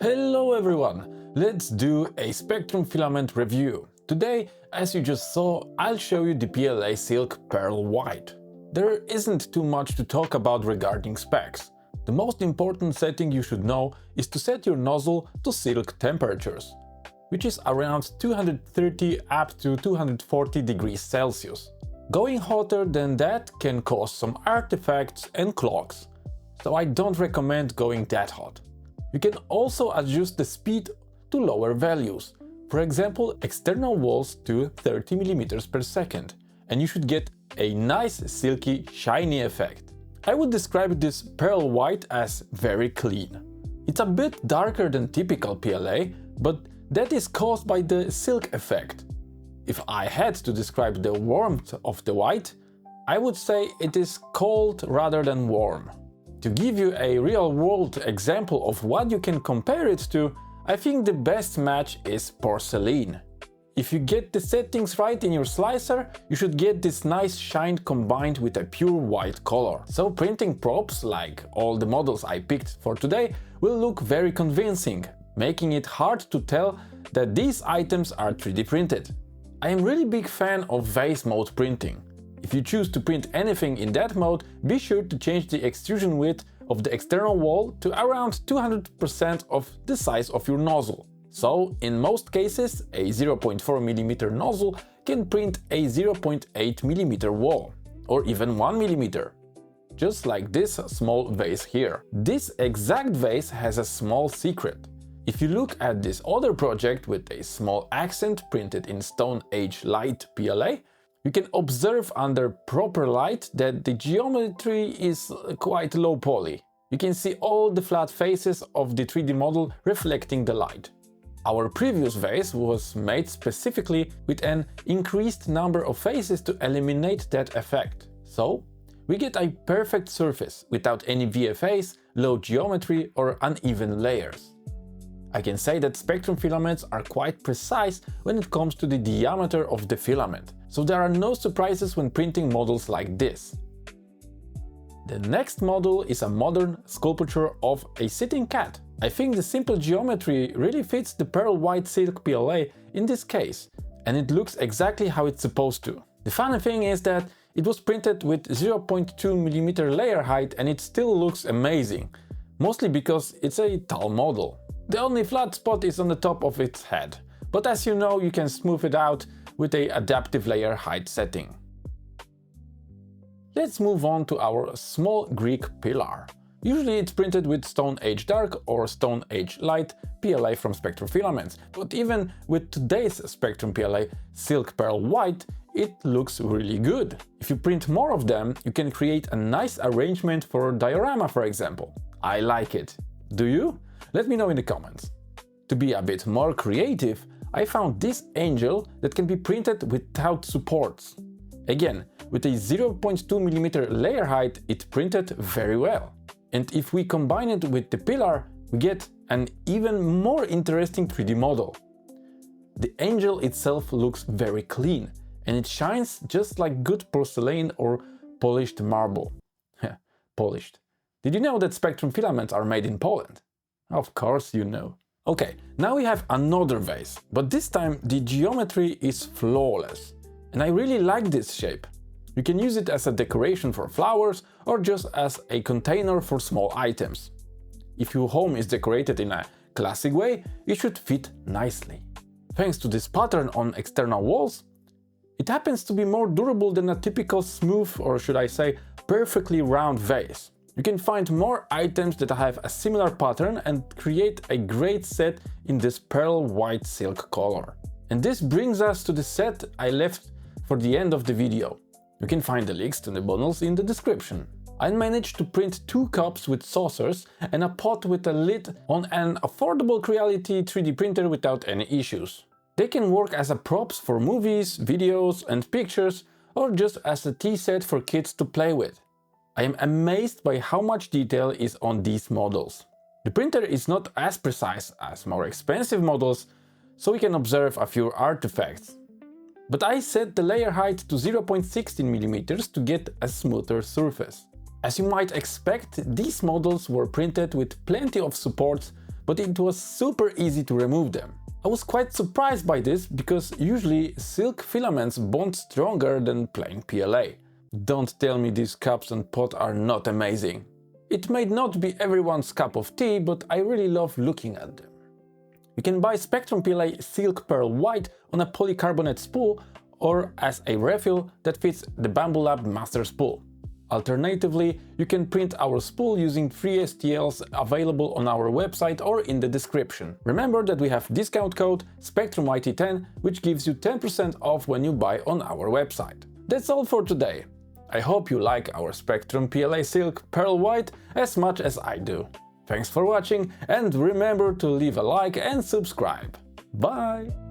Hello everyone! Let's do a Spectrum filament review. Today, as you just saw, I'll show you the PLA Silk Pearl White. There isn't too much to talk about regarding specs. The most important setting you should know is to set your nozzle to silk temperatures, which is around 230 up to 240 degrees Celsius. Going hotter than that can cause some artifacts and clogs, so I don't recommend going that hot. You can also adjust the speed to lower values, for example external walls to 30 mm per second, and you should get a nice silky shiny effect. I would describe this pearl white as very clean. It's a bit darker than typical PLA, but that is caused by the silk effect. If I had to describe the warmth of the white, I would say it is cold rather than warm. To give you a real-world example of what you can compare it to, I think the best match is Porcelain. If you get the settings right in your slicer, you should get this nice shine combined with a pure white color. So printing props, like all the models I picked for today, will look very convincing, making it hard to tell that these items are 3D printed. I am really big fan of Vase mode printing. If you choose to print anything in that mode, be sure to change the extrusion width of the external wall to around 200% of the size of your nozzle. So, in most cases, a 0.4 mm nozzle can print a 0.8 mm wall, or even 1 mm. Just like this small vase here. This exact vase has a small secret. If you look at this other project with a small accent printed in Stone Age Light PLA, you can observe under proper light that the geometry is quite low poly. You can see all the flat faces of the 3D model reflecting the light. Our previous vase was made specifically with an increased number of faces to eliminate that effect. So, we get a perfect surface without any VFAs, low geometry or uneven layers. I can say that Spectrum filaments are quite precise when it comes to the diameter of the filament, so there are no surprises when printing models like this. The next model is a modern sculpture of a sitting cat. I think the simple geometry really fits the pearl white silk PLA in this case, and it looks exactly how it's supposed to. The funny thing is that it was printed with 0.2 mm layer height and it still looks amazing, mostly because it's a tall model. The only flat spot is on the top of its head, but as you know, you can smooth it out with an adaptive layer height setting. Let's move on to our small Greek pillar. Usually it's printed with Stone Age Dark or Stone Age Light PLA from Spectrum Filaments, but even with today's Spectrum PLA Silk Pearl White, it looks really good. If you print more of them, you can create a nice arrangement for a diorama, for example. I like it. Do you? Let me know in the comments. To be a bit more creative, I found this angel that can be printed without supports. Again, with a 0.2 mm layer height, it printed very well. And if we combine it with the pillar, we get an even more interesting 3D model. The angel itself looks very clean, and it shines just like good porcelain or polished marble. Polished. Did you know that Spectrum filaments are made in Poland? Of course you know. Okay, now we have another vase, but this time the geometry is flawless. And I really like this shape. You can use it as a decoration for flowers or just as a container for small items. If your home is decorated in a classic way, it should fit nicely. Thanks to this pattern on external walls, it happens to be more durable than a typical smooth, or should I say, perfectly round vase. You can find more items that have a similar pattern and create a great set in this pearl white silk color. And this brings us to the set I left for the end of the video. You can find the links to the bundles in the description. I managed to print 2 cups with saucers and a pot with a lid on an affordable Creality 3D printer without any issues. They can work as a props for movies, videos and pictures, or just as a tea set for kids to play with. I am amazed by how much detail is on these models. The printer is not as precise as more expensive models, so we can observe a few artifacts. But I set the layer height to 0.16 mm to get a smoother surface. As you might expect, these models were printed with plenty of supports but it was super easy to remove them. I was quite surprised by this, because usually silk filaments bond stronger than plain PLA. Don't tell me these cups and pot are not amazing. It may not be everyone's cup of tea, but I really love looking at them. You can buy Spectrum PLA Silk Pearl White on a polycarbonate spool or as a refill that fits the Bambu Lab Master Spool. Alternatively, you can print our spool using free STLs available on our website or in the description. Remember that we have discount code SPECTRUMYT10, which gives you 10% off when you buy on our website. That's all for today. I hope you like our Spectrum PLA Silk Pearl White as much as I do. Thanks for watching, and remember to leave a like and subscribe. Bye!